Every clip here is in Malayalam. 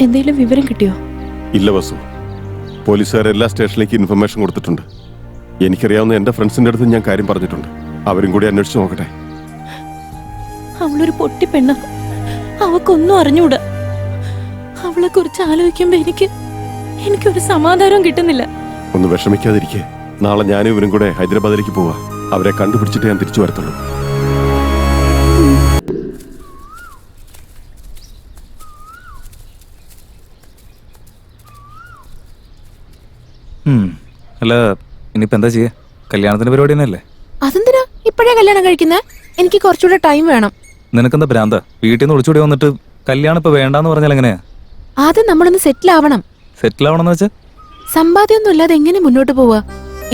എന്തെങ്കിലും വിവരം കിട്ടിയോ? ഇല്ല വസു, പോലീസുകാർ എല്ലാ സ്റ്റേഷനിലേക്ക് ഇൻഫർമേഷൻ കൊടുത്തിട്ടുണ്ട്. എനിക്കറിയാവുന്ന എന്റെ ഫ്രണ്ട്സിന്റെ അടുത്ത് ഞാൻ കാര്യം പറഞ്ഞിട്ടുണ്ട്. അവരും കൂടി അന്വേഷിച്ചു നോക്കട്ടെ. അവളൊരു പൊട്ടി പെണ്ണ, അവക്കൊന്നും അറിഞ്ഞൂടാ. അവളെ കുറിച്ച് ആലോചിക്കുമ്പോ എനിക്കൊരു സമാധാനം കിട്ടുന്നില്ല. ഒന്ന് വിഷമിക്കാതിരിക്കേ. നാളെ ഞാനും ഇവരും കൂടെ ഹൈദരാബാദിലേക്ക് പോവാ. അവരെ കണ്ടുപിടിച്ചിട്ട് ഞാൻ തിരിച്ചു വരത്തുള്ളൂ. അല്ല, ഇനിയിപ്പോ എന്താ ചെയ്യാ? കല്യാണത്തിന്റെ പരിപാടി തന്നെയല്ലേ? അതെന്തിനാ ഇപ്പഴേ കല്യാണം കഴിക്കുന്നേ? എനിക്ക് കുറച്ചുകൂടെ ടൈം വേണം. നിനക്കെന്താ ഭ്രാന്ത? വീട്ടിൽ നിന്ന് ഒളിച്ചോടി വന്നിട്ട് കല്യാണം ഇപ്പൊ വേണ്ടാന്ന് പറഞ്ഞാൽ എങ്ങനെയാ? ആദ്യം നമ്മളൊന്ന് സെറ്റിൽ ആവണം. സെറ്റിൽ ആവണമെന്ന് വെച്ചാ സമ്പാദ്യമൊന്നും ഇല്ലാതെ എങ്ങനെ മുന്നോട്ട് പോവാ?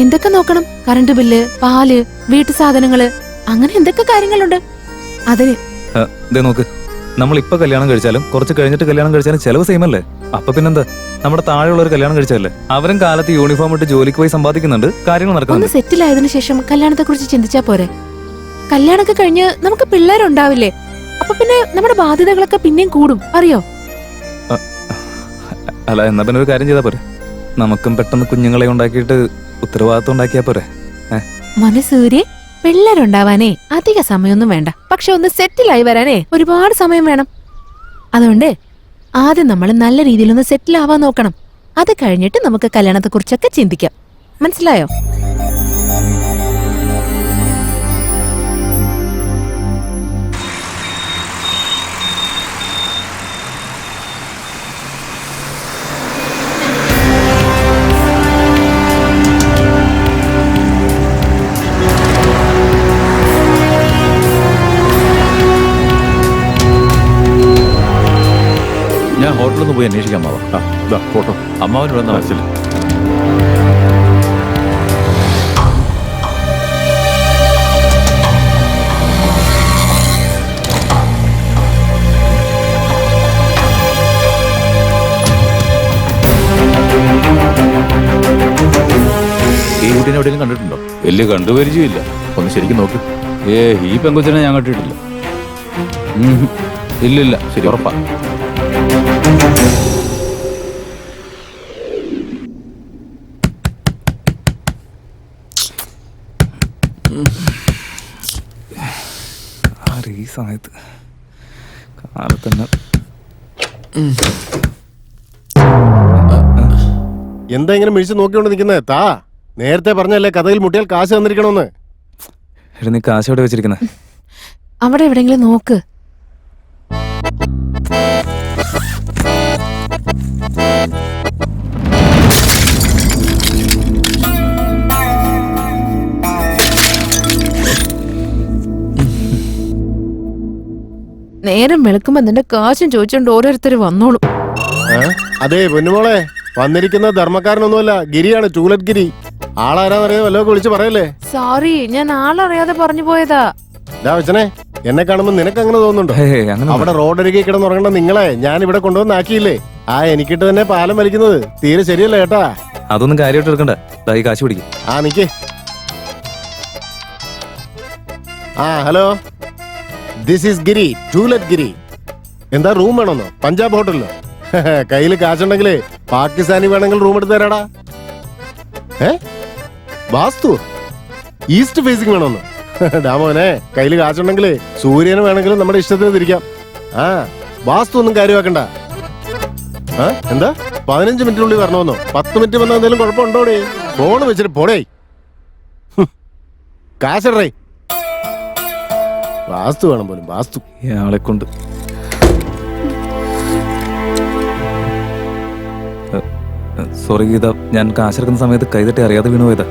എന്തൊക്കെ നോക്കണം? കറണ്ട് ബില്ല്, പാല്, വീട്ടു സാധനങ്ങള്, അങ്ങനെ എന്തൊക്കെ കാര്യങ്ങളുണ്ട്. അതിന് നോക്ക്, നമ്മൾ ഇപ്പൊ കല്യാണം കഴിച്ചാലും കുറച്ച് കഴിഞ്ഞിട്ട് കല്യാണം കഴിച്ചാലും ചെലവ് സെയിം അല്ലേ? അപ്പൊ പിന്നെന്താ, നമ്മുടെ താഴെയുള്ളവർ കല്യാണം കഴിച്ചല്ലേ? അവരും കാലത്ത് യൂണിഫോം ഇട്ട് ജോലിക്ക് പോയി സമ്പാദിക്കുന്നുണ്ട്, കാര്യങ്ങൾ ഒന്ന് നടക്കുന്നുണ്ട്. സെറ്റിൽ ആയതിനു ശേഷം കല്യാണത്തെ കുറിച്ച് ചിന്തിച്ചാ പോരെ? കല്യാണമൊക്കെ കഴിഞ്ഞ് നമുക്ക് പിള്ളേരുണ്ടാവില്ലേ? അപ്പൊ പിന്നെ നമ്മുടെ ബാധ്യതകളൊക്കെ പിന്നെയും കൂടും, അറിയോ? അല്ല, എന്നാ പിന്നെ ഒരു കാര്യം ചെയ്താ പോരെ? നമുക്കും പെട്ടെന്ന് കുഞ്ഞുങ്ങളെ ഉണ്ടാക്കിയിട്ട് ഉത്തരവാദിത്വം ഉണ്ടാക്കിയാ പോരെ? മനസ്സൂര്യ, പിള്ളേരുണ്ടാവാനേ അധിക സമയമൊന്നും വേണ്ട. പക്ഷെ ഒന്ന് സെറ്റിലായി വരാനേ ഒരുപാട് സമയം വേണം. അതുകൊണ്ട് ആദ്യം നമ്മൾ നല്ല രീതിയിലൊന്ന് സെറ്റിൽ ആവാൻ നോക്കണം. അത് കഴിഞ്ഞിട്ട് നമുക്ക് കല്യാണത്തെ കുറിച്ചൊക്കെ ചിന്തിക്കാം. മനസ്സിലായോ? ഞാൻ ഹോട്ടലിൽ പോയി അന്വേഷിക്കാം അമ്മാവ. ഫോട്ടോ അമ്മാവനോട് മനസ്സിൽ ഈ കുട്ടീനെ എവിടെയും കണ്ടിട്ടുണ്ടോ? വലിയ കണ്ടുപരിചയമില്ല. ഒന്ന് ശരിക്കും നോക്ക്. ഈ പെങ്കൊച്ചിനെ ഞാൻ കണ്ടിട്ടില്ല. ഇല്ലില്ല. ശരി, ഉറപ്പാ. ഈ സമയത്ത് കാലത്തന്നെ എന്താ ഇങ്ങനെ മിഴിച്ച് നോക്കിക്കൊണ്ട് നിൽക്കുന്നേ? താ, നേരത്തെ പറഞ്ഞല്ലേ കഥയിൽ മുട്ടിയാൽ കാശ് തന്നിരിക്കണമെന്ന്. നീ കാശ് എവിടെ വെച്ചിരിക്കുന്നത്? അവിടെ എവിടെയെങ്കിലും നോക്ക്. നേരം വെളുക്കുമ്പോ നിന്റെ കാശും ചോദിച്ചോണ്ട് ഓരോരുത്തർ വന്നോളൂ. അതെ പൊന്നുമോളെ, വന്നിരിക്കുന്ന ധർമ്മക്കാരനൊന്നുമല്ല, ഗിരിയാണ്, ടൂലറ്റ് ഗിരി. ആളാരാന്നറിയാതെ വല്ലതൊക്കെ വിളിച്ച് പറയല്ലേ. സോറി, ഞാൻ ആളറിയാതെ പറഞ്ഞു പോയതാ. വെച്ചനെ, എന്നെ കാണുമ്പോ നിനക്ക് അങ്ങനെ തോന്നുന്നുണ്ടോ? അവിടെ റോഡരികെ കിടന്നുറങ്ങേണ്ട നിങ്ങളെ ഞാൻ ഇവിടെ കൊണ്ടുവന്നാക്കിയില്ലേ? എനിക്കിട്ട് തന്നെ പാലം വലിക്കുന്നത് തീരെ ശരിയല്ല കേട്ടാ. അതൊന്നും കാര്യമായിട്ട് എടുക്കണ്ട. ഈ കാശ് പിടിക്കും. നിക്ക്. Hello, this is Giri, to let Giri. എന്താ, റൂം വേണമെന്നോ? പഞ്ചാബ് ഹോട്ടലിലോ? കയ്യിൽ കാശുണ്ടെങ്കിലേ പാകിസ്ഥാനി വേണമെങ്കിൽ റൂം എടുത്ത് തരാടാ. വാസ്തു ഈസ്റ്റ് ഫേസിംഗ് വേണമെന്നോ? ഡാമോനെ, കയ്യിൽ കാശുണ്ടെങ്കിലേ സൂര്യന് വേണമെങ്കിലും നമ്മുടെ ഇഷ്ടത്തിന് തിരിക്കാം. വാസ്തു ഒന്നും കാര്യമാക്കണ്ട. എന്താ, 15 മിനിറ്റിനുള്ളിൽ വരണമെന്നോ? 10 മിനിറ്റ് വന്നാൽ എന്തെങ്കിലും കുഴപ്പമുണ്ടോടേ? ഫോണ് വെച്ചിട്ട് പോടേ. കാശടേ. വാസ്തു വേണം പോലും, വാസ്തു. ഇയാളെ കൊണ്ട് സോറി ഗീത, ഞാൻ കാശെടുക്കുന്ന സമയത്ത് കൈതട്ടി അറിയാതെ വീണു പോയതാ.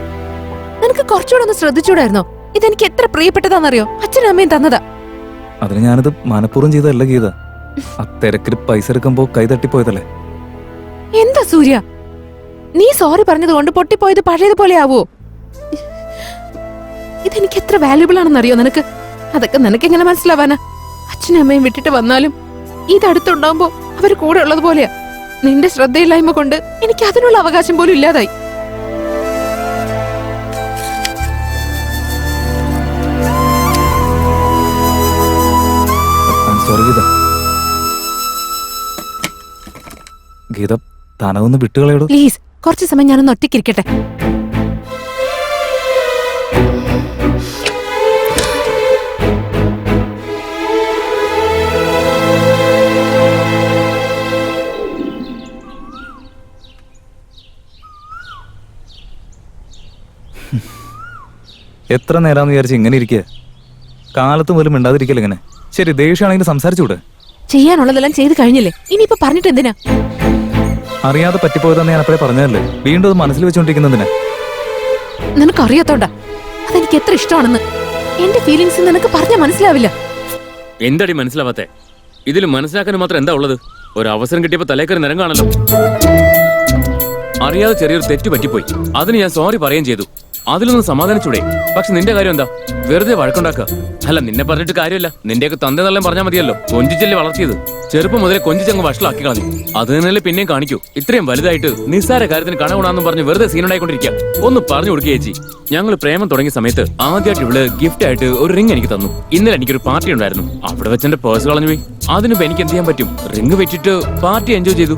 നിനക്ക് കുറച്ചുകൂടെ ഒന്ന് ശ്രദ്ധിച്ചൂടായിരുന്നോ? ഇതെനിക്ക് എത്ര പ്രിയപ്പെട്ടതാണെന്നറിയോ? അച്ഛനും അമ്മയും തന്നതാ. അതിന് ഞാനിത് മനഃപൂർവ്വം ചെയ്തതല്ല ഗീത. ആ തിരക്കിൽ പൈസ എടുക്കുമ്പോ കൈതട്ടിപ്പോയതല്ലേ. എന്താ സൂര്യ, നീ സോറി പറഞ്ഞത് കൊണ്ട് പൊട്ടിപ്പോയത് പഴയതുപോലെ ആവോ? ഇതെനിക്ക് എത്ര വാല്യുബിൾ ആണെന്നറിയോ നിനക്ക്? അതൊക്കെ നിനക്ക് എങ്ങനെ മനസ്സിലാവാനാ? അച്ഛനും അമ്മയും വിട്ടിട്ട് വന്നാലും ഇതടുത്തുണ്ടാവുമ്പോ അവര് കൂടെ ഉള്ളത് പോലെയാ. നിന്റെ ശ്രദ്ധയില്ലായ്മ കൊണ്ട് എനിക്ക് അതിനുള്ള അവകാശം പോലും ഇല്ലാതായി. സോറി ഗീത. ഗീത തനതൊന്ന് വിട്ടുകളയോടോ. പ്ലീസ് കുറച്ച് സമയം ഞാനൊന്ന് ഒറ്റയ്ക്കിരിക്കട്ടെ. എത്ര നേരാന്ന് വിചാരിച്ച് ഇങ്ങനെ ഇരിക്കുക? കാലത്ത് പോലും മിണ്ടാതിരിക്കല ഇങ്ങനെ. ശരി, ദേഷ്യമാണെങ്കിൽ സംസാരിച്ചൂടെ? ചെയ്യാനുള്ളതെല്ലാം ചെയ്ത് കഴിഞ്ഞില്ലേ, ഇനിയിപ്പോ പറഞ്ഞിട്ട് എന്തിനാ? അറിയാതെ പറ്റിപ്പോയതെന്ന് ഞാൻ അപ്പോഴേ പറഞ്ഞതല്ലേ, വീണ്ടും അത് മനസ്സിൽ വെച്ചോണ്ടിരിക്കുന്നതിന്. നിനക്കറിയാത്തോണ്ടാ അതെനിക്ക് എത്ര ഇഷ്ടമാണെന്ന്. എന്റെ ഫീലിങ്സ് നിനക്ക് പറഞ്ഞാൽ മനസ്സിലാവില്ല. എന്താടി മനസ്സിലാവാത്തെ? ഇതിൽ മനസ്സിലാക്കാൻ മാത്രം എന്താ ഉള്ളത്? ഒരു അവസരം കിട്ടിയപ്പോ തലേക്കറി നിരം കാണല്ലോ. അറിയാതെ ചെറിയൊരു തെറ്റ് പറ്റിപ്പോയി, അതിന് ഞാൻ സോറി പറയുകയും ചെയ്തു. അതിലൊന്നും സമാധാനിച്ചൂടെ? പക്ഷെ നിന്റെ കാര്യം എന്താ? വെറുതെ വഴക്കുണ്ടാക്കുക. അല്ല, നിന്നെ പറഞ്ഞിട്ട് കാര്യമില്ല. നിന്റെയൊക്കെ തന്റെ നല്ല പറഞ്ഞാൽ മതിയല്ലോ. കൊഞ്ചിച്ചല്ലേ വളർത്തിയത്, ചെറുപ്പം മുതലേ കൊഞ്ചിച്ചങ്ങ് വഷളാക്കി കളഞ്ഞു. അത് തന്നെയല്ലേ പിന്നെയും കാണിക്കൂ. ഇത്രയും വലുതായിട്ട് നിസ്സാര കാര്യത്തിന് കണകുണാന്നും പറഞ്ഞ് വെറുതെ സീനുണ്ടായിക്കൊണ്ടിരിക്കുക. ഒന്ന് പറഞ്ഞു കൊടുക്കുക ചേച്ചി. ഞങ്ങൾ പ്രേമം തുടങ്ങിയ സമയത്ത് ആദ്യമായിട്ട് ഇവള് ഗിഫ്റ്റ് ആയിട്ട് ഒരു റിംഗ് എനിക്ക് തന്നു. ഇന്നലെ എനിക്കൊരു പാർട്ടി ഉണ്ടായിരുന്നു. അവിടെ വെച്ച് എന്റെ പേഴ്സ് കളഞ്ഞു പോയി. അതിനിപ്പോ എനിക്ക് എന്ത് ചെയ്യാൻ പറ്റും? റിംഗ് വെച്ചിട്ട് പാർട്ടി എൻജോയ് ചെയ്തു.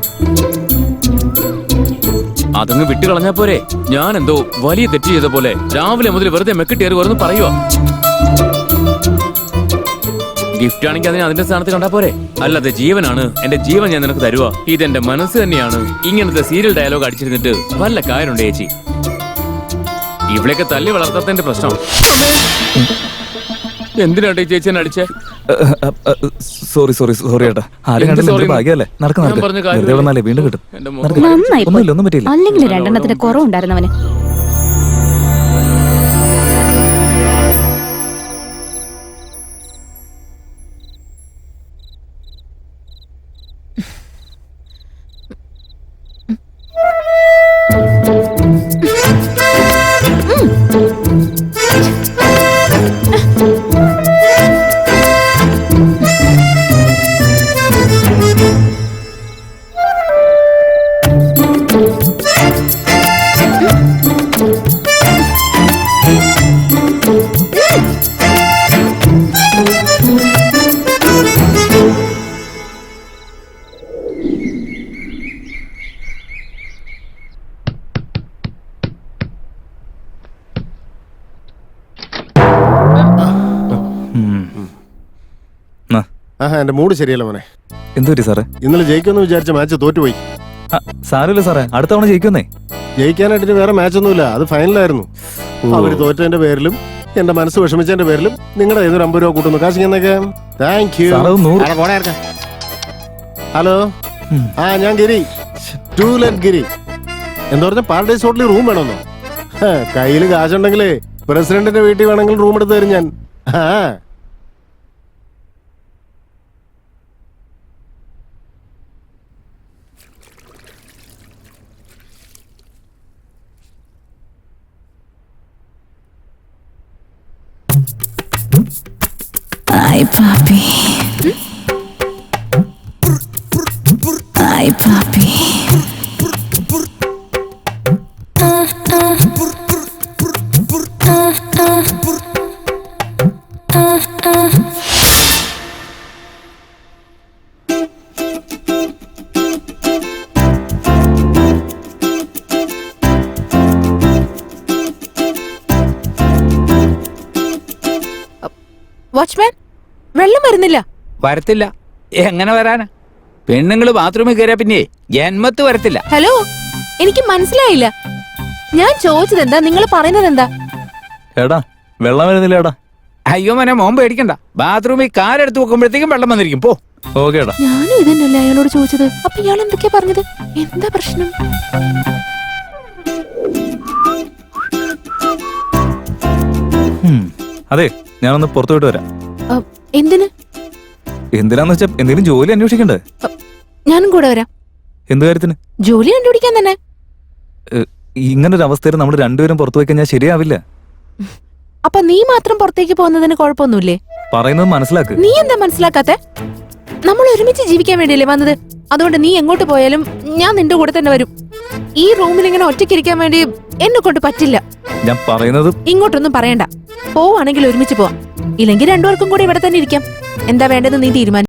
അതങ്ങ് വിട്ടുകളഞ്ഞാ പോരെ? ഞാൻ എന്തോ വലിയ തെറ്റ് ചെയ്ത പോലെ രാവിലെ മുതൽ വെറുതെ മെക്കിട്ടേറി വരുന്നു പറയുക. ഗിഫ്റ്റ് ആണെങ്കിൽ അതിനെ അതിന്റെ സ്ഥാനത്ത് കണ്ടാ പോരെ? അല്ലാതെ ജീവനാണ്, എന്റെ ജീവൻ ഞാൻ നിനക്ക് തരുക, ഇതെന്റെ മനസ്സ് തന്നെയാണ്. ഇങ്ങനത്തെ സീരിയൽ ഡയലോഗ് അടിച്ചിരുന്നിട്ട് വല്ല കാര്യമുണ്ട് ചേച്ചി? ഇവിടെയൊക്കെ തല്ലി വളർത്താത്തതിന്റെ പ്രശ്നം. എന്തിനാട്ടെ ചേച്ചി എന്നെ അടിച്ചേ? സോറി ഏട്ടാ. ആരും കണ്ടില്ല, ഭാഗ്യല്ലേ. നടക്കുന്നല്ലേ, വീണ്ടും കിട്ടും. നന്നായി ഒന്നുമില്ല, ഒന്നും പറ്റിയില്ല. അല്ലെങ്കിൽ രണ്ടെണ്ണത്തിന് കുറവുണ്ടായിരുന്നവന്. ആഹാ, എന്റെ മൂഡ് ശരിയല്ല മോനെ. എന്തു പറ്റി സാറേ? ഇന്നലെ ജയിക്കുമെന്ന് വിചാരിച്ച മാച്ച് തോറ്റുപോയി. സാരമില്ല സാറേ, അടുത്ത തവണ ജയിക്കുന്നേ. ജയിക്കാനായിട്ട് വേറെ മാച്ചൊന്നുമില്ല, അത് ഫൈനലായിരുന്നു. അവര് തോറ്റതിന്റെ പേരിലും എന്റെ മനസ്സ് വിഷമിച്ചതിന്റെ പേരിലും നിങ്ങളുടെ ഏതൊരു 50 രൂപ കൂട്ടുന്നു. കാശ് എന്നൊക്കെ താങ്ക് യു. ഹലോ, ഞാൻ ഗിരി, ടൂലറ്റ് ഗിരി. എന്താ പറഞ്ഞ പാരഡൈസ് ഹോട്ടലിൽ റൂം വേണമെന്നോ? കയ്യിൽ കാശുണ്ടെങ്കിലേ പ്രസിഡന്റിന്റെ വീട്ടിൽ വേണമെങ്കിൽ റൂം എടുത്ത് തരും ഞാൻ. Ay papi, ay papi. Watchman, വെള്ളം വരുന്നില്ല. വരത്തില്ല. എങ്ങനെ വരാനാ? പെണ്ണുങ്ങള് ബാത്റൂമിൽ കയറിയാ പിന്നെ ജന്മത്ത് വരത്തില്ല. ഹലോ, എനിക്ക് മനസ്സിലായില്ല. ഞാൻ ചോദിച്ചത് എന്താ, നിങ്ങൾ പറയുന്നത് എന്താ? ഏടാ, വെള്ളം വരുന്നില്ല ഏടാ. അയ്യോ മോനെ, മോൻ പേടിക്കണ്ട. ബാത്റൂമിൽ കാലെടുത്ത് വെക്കുമ്പോഴത്തേക്കും വെള്ളം വന്നിരിക്കും. പോ. ഓക്കെ ഏടാ. ഞാനും ഇതന്നല്ലേ അയാളോട് ചോദിച്ചത്. അപ്പൊ ഇയാൾ എന്തൊക്കെയാ പറഞ്ഞത്? എന്താ പ്രശ്നം? അതെ, ഞാനൊന്ന് പുറത്തു പോയിട്ട് വരാം. എന്തിന്? എന്തിനാന്ന് വെച്ചാ എന്തെങ്കിലും ജോലി അന്വേഷിക്കണ്ടേ? ഞാനും കൂടെ വരാം. എന്ത് കാര്യത്തിന്? ജോലി കണ്ടുപിടിക്കാൻ തന്നെ. ഇങ്ങനൊരു അവസ്ഥയിൽ നമ്മൾ രണ്ടുപേരും പുറത്തു പോയി കഴിഞ്ഞാൽ ശരിയാവില്ല. അപ്പൊ നീ മാത്രം പുറത്തേക്ക് പോകുന്നതിന് കുഴപ്പമൊന്നുമില്ലേ? പറയുന്നത് മനസ്സിലാക്ക്. നീ എന്താ മനസ്സിലാക്കാത്തെ? നമ്മൾ ഒരുമിച്ച് ജീവിക്കാൻ വേണ്ടിയല്ലേ വന്നത്. അതുകൊണ്ട് നീ എങ്ങോട്ട് പോയാലും ഞാൻ നിന്റെ കൂടെ തന്നെ വരും. ഈ റൂമിൽ ഇങ്ങനെ ഒറ്റയ്ക്കിരിക്കാൻ വേണ്ടി എന്നെ കൊണ്ട് പറ്റില്ല. ഞാൻ പറയുന്നത് ഇങ്ങോട്ടൊന്നും പറയണ്ട. പോവാണെങ്കിൽ ഒരുമിച്ച് പോവാം, ഇല്ലെങ്കിൽ രണ്ടുപേർക്കും കൂടെ ഇവിടെ തന്നെ ഇരിക്കാം. എന്താ വേണ്ടത് നീ തീരുമാനിക്കും.